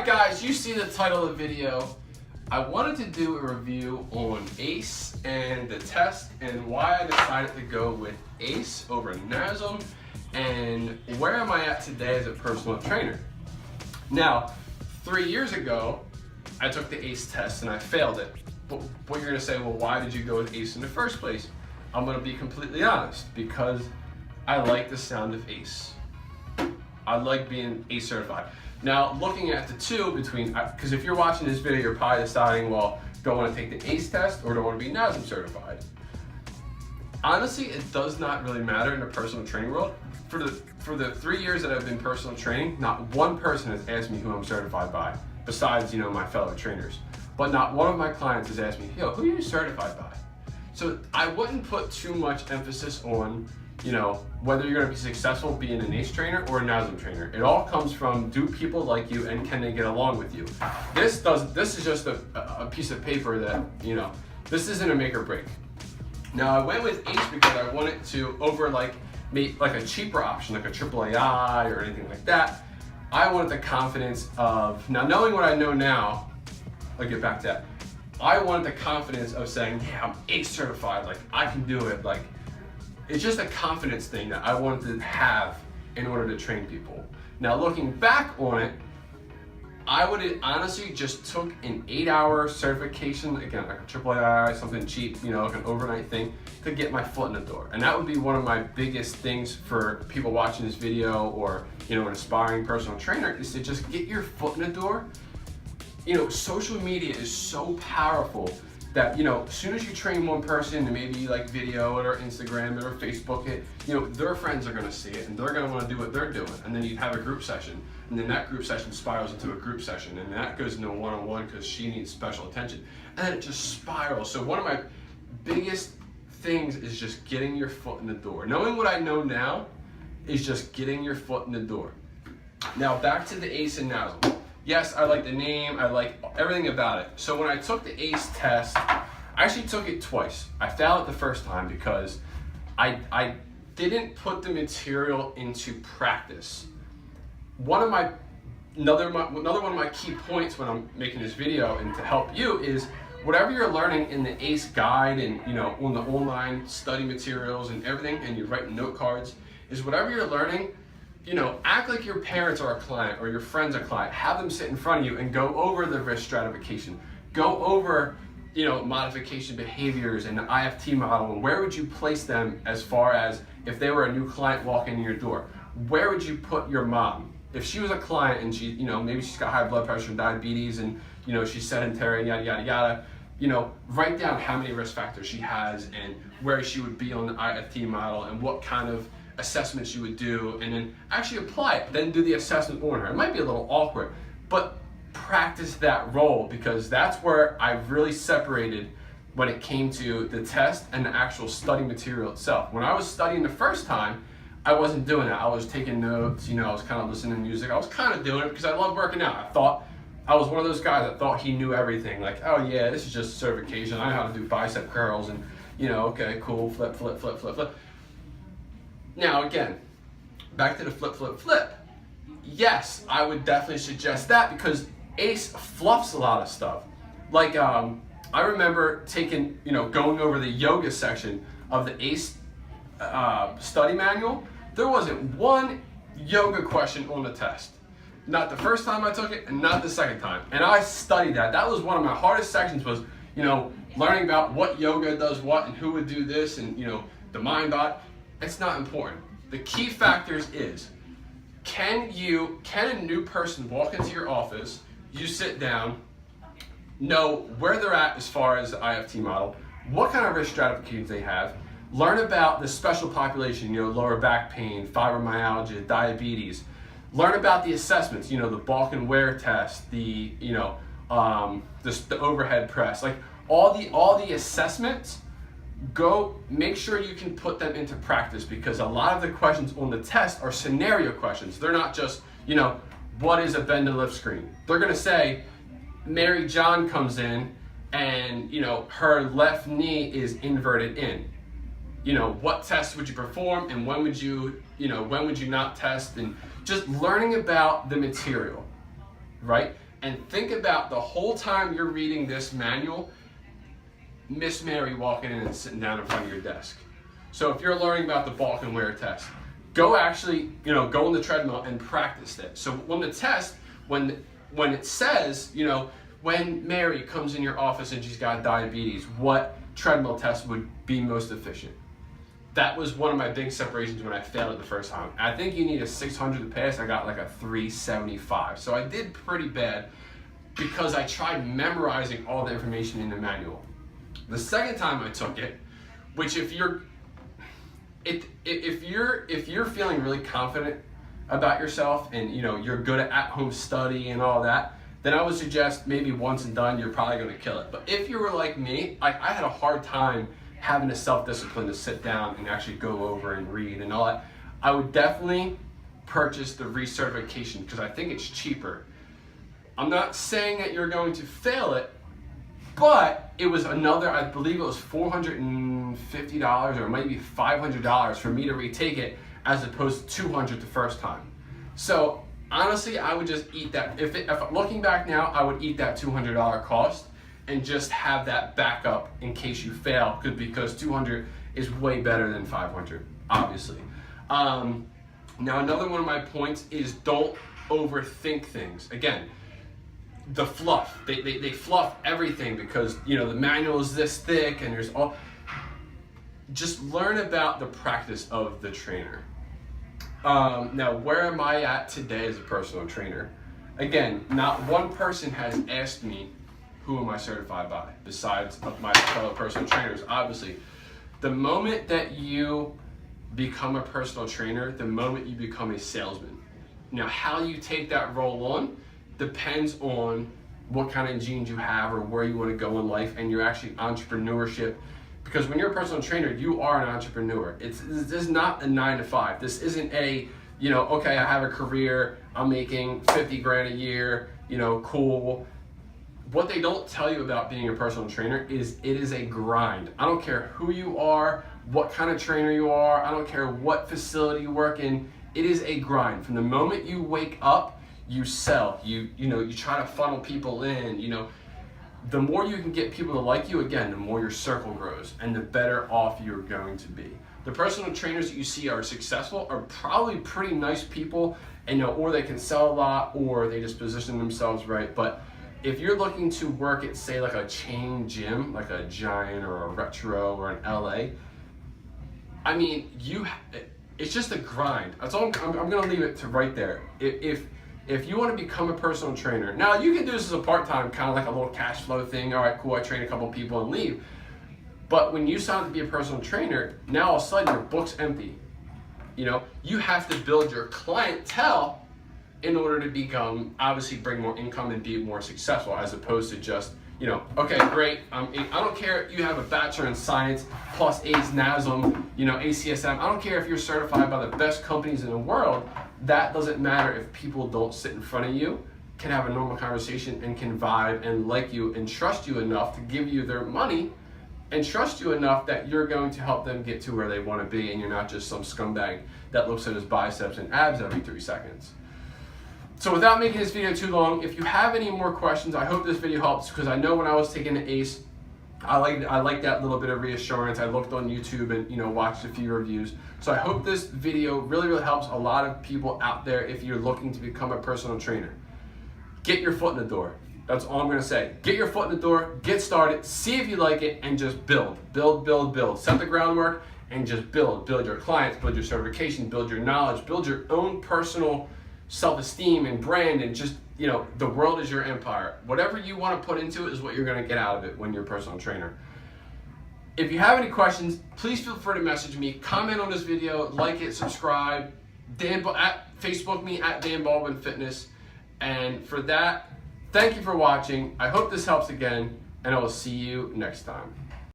Alright guys, you see the title of the video. I wanted to do a review on ACE and the test and why I decided to go with ACE over NASM and where am I at today as a personal trainer. Now, 3 years ago, I took the ACE test and I failed it. But you're gonna say, well, why did you go with ACE in the first place? I'm gonna be completely honest, because I like the sound of ACE. I like being ACE certified. Now, looking at the two between, because if you're watching this video, you're probably deciding, well, do I want to take the ACE test or do I want to be NASM certified? Honestly, it does not really matter in the personal training world. For the 3 years that I've been personal training, not one person has asked me who I'm certified by, besides, my fellow trainers. But not one of my clients has asked me, yo, who are you certified by? So I wouldn't put too much emphasis on, whether you're gonna be successful being an ACE trainer or a NASM trainer. It all comes from, do people like you and can they get along with you? This is just a piece of paper that, this isn't a make or break. Now I went with ACE because I wanted to over like a cheaper option, like a AAAI or anything like that. I wanted the confidence of, now knowing what I know now, I'll get back to that. I wanted the confidence of saying, yeah, I'm ACE certified, like I can do it. Like, it's just a confidence thing that I wanted to have in order to train people. Now looking back on it, I would have honestly just took an 8-hour certification, again, like a AAAI, something cheap, like an overnight thing, to get my foot in the door. And that would be one of my biggest things for people watching this video or, an aspiring personal trainer, is to just get your foot in the door. Social media is so powerful that, as soon as you train one person and maybe like video it or Instagram it or Facebook it, their friends are gonna see it and they're gonna wanna do what they're doing. And then you have a group session and then that group session spirals into a group session and that goes into a one-on-one because she needs special attention. And then it just spirals. So one of my biggest things is just getting your foot in the door. Knowing what I know now is just getting your foot in the door. Now back to the ACE and NASM. Yes, I like the name, I like everything about it. So when I took the ACE test, I actually took it twice. I failed it the first time because I didn't put the material into practice. Another one of my key points when I'm making this video and to help you is whatever you're learning in the ACE guide and on the online study materials and everything, and you write note cards, is whatever you're learning, act like your parents are a client or your friends are a client. Have them sit in front of you and go over the risk stratification. Go over, modification behaviors and the IFT model and where would you place them as far as if they were a new client walking in your door. Where would you put your mom? If she was a client and she, maybe she's got high blood pressure and diabetes and, she's sedentary and yada, yada, yada, write down how many risk factors she has and where she would be on the IFT model and what kind of assessments you would do, and then actually apply it. Then do the assessment on her. It might be a little awkward, but practice that role, because that's where I really separated when it came to the test and the actual study material itself. When I was studying the first time, I wasn't doing that. I was taking notes, I was kind of listening to music. I was kind of doing it because I love working out. I thought I was one of those guys that thought he knew everything. Like, oh yeah, this is just certification. I know how to do bicep curls and, okay, cool, flip, flip, flip, flip, flip. Now again, back to the flip, flip, flip. Yes, I would definitely suggest that because ACE fluffs a lot of stuff. Like, I remember taking, going over the yoga section of the ACE study manual. There wasn't one yoga question on the test. Not the first time I took it and not the second time. And I studied that. That was one of my hardest sections was, learning about what yoga does what and who would do this and, the mind body. It's not important. The key factors is, can a new person walk into your office, you sit down, know where they're at as far as the IFT model, what kind of risk stratifications they have, learn about the special population, lower back pain, fibromyalgia, diabetes, learn about the assessments, the bulk and wear test, the overhead press, like all the assessments. Go make sure you can put them into practice, because a lot of the questions on the test are scenario questions. They're not just, what is a bend and lift screen? They're gonna say, Mary John comes in and, her left knee is inverted in. What test would you perform and when would you not test? And just learning about the material, right? And think about the whole time you're reading this manual, Miss Mary walking in and sitting down in front of your desk. So if you're learning about the balk and wear test, go actually, go on the treadmill and practice it. So when the test, when it says, when Mary comes in your office and she's got diabetes, what treadmill test would be most efficient? That was one of my big separations when I failed it the first time. I think you need a 600 to pass. I got like a 375. So I did pretty bad because I tried memorizing all the information in the manual. The second time I took it, which if you're feeling really confident about yourself and you're good at home study and all that, then I would suggest maybe once and done, you're probably gonna kill it. But if you were like me, I had a hard time having the self-discipline to sit down and actually go over and read and all that, I would definitely purchase the recertification because I think it's cheaper. I'm not saying that you're going to fail it, but it was another, I believe it was $450 or maybe $500 for me to retake it as opposed to $200 the first time. So honestly, I would just eat that. If looking back now, I would eat that $200 cost and just have that backup in case you fail, because $200 is way better than $500, obviously. Now another one of my points is don't overthink things. Again, the fluff, they fluff everything because the manual is this thick and there's all. Just learn about the practice of the trainer. Now, where am I at today as a personal trainer? Again, not one person has asked me who am I certified by, besides my fellow personal trainers. Obviously, the moment that you become a personal trainer, the moment you become a salesman. Now, how you take that role on depends on what kind of genes you have or where you want to go in life, and your actually entrepreneurship. Because when you're a personal trainer, you are an entrepreneur. This is not a 9 to 5. This isn't a, okay, I have a career, I'm making 50 grand a year, cool. What they don't tell you about being a personal trainer is it is a grind. I don't care who you are, what kind of trainer you are, I don't care what facility you work in, it is a grind. From the moment you wake up, you sell, you try to funnel people in, the more you can get people to like you, again, the more your circle grows and the better off you're going to be. The personal trainers that you see are successful are probably pretty nice people, and or they can sell a lot, or they just position themselves right. But if you're looking to work at, say, like a chain gym, like a Giant or a Retro or an LA, I mean, it's just a grind. That's all. I'm gonna leave it to right there. If you want to become a personal trainer, now you can do this as a part-time, kind of like a little cash flow thing. All right, cool, I train a couple people and leave. But when you sign up to be a personal trainer, now all of a sudden your book's empty. You have to build your clientele in order to become, obviously bring more income and be more successful, as opposed to just, okay, great, I don't care if you have a bachelor in science plus A's NASM, ACSM, I don't care if you're certified by the best companies in the world. That doesn't matter if people don't sit in front of you, can have a normal conversation and can vibe and like you and trust you enough to give you their money and trust you enough that you're going to help them get to where they want to be, and you're not just some scumbag that looks at his biceps and abs every 3 seconds. So without making this video too long, if you have any more questions, I hope this video helps, because I know when I was taking the ACE, I like that little bit of reassurance. I looked on YouTube and watched a few reviews. So I hope this video really helps a lot of people out there if you're looking to become a personal trainer. Get your foot in the door. That's all I'm gonna say. Get your foot in the door, get started, see if you like it, and just build. Set the groundwork and just build. Build your clients, build your certification, build your knowledge, build your own personal self-esteem and brand, and just, the world is your empire. Whatever you want to put into it is what you're going to get out of it when you're a personal trainer. If you have any questions, please feel free to message me, comment on this video, like it, subscribe, Facebook me at Dan Baldwin Fitness. And for that, thank you for watching. I hope this helps again, and I will see you next time.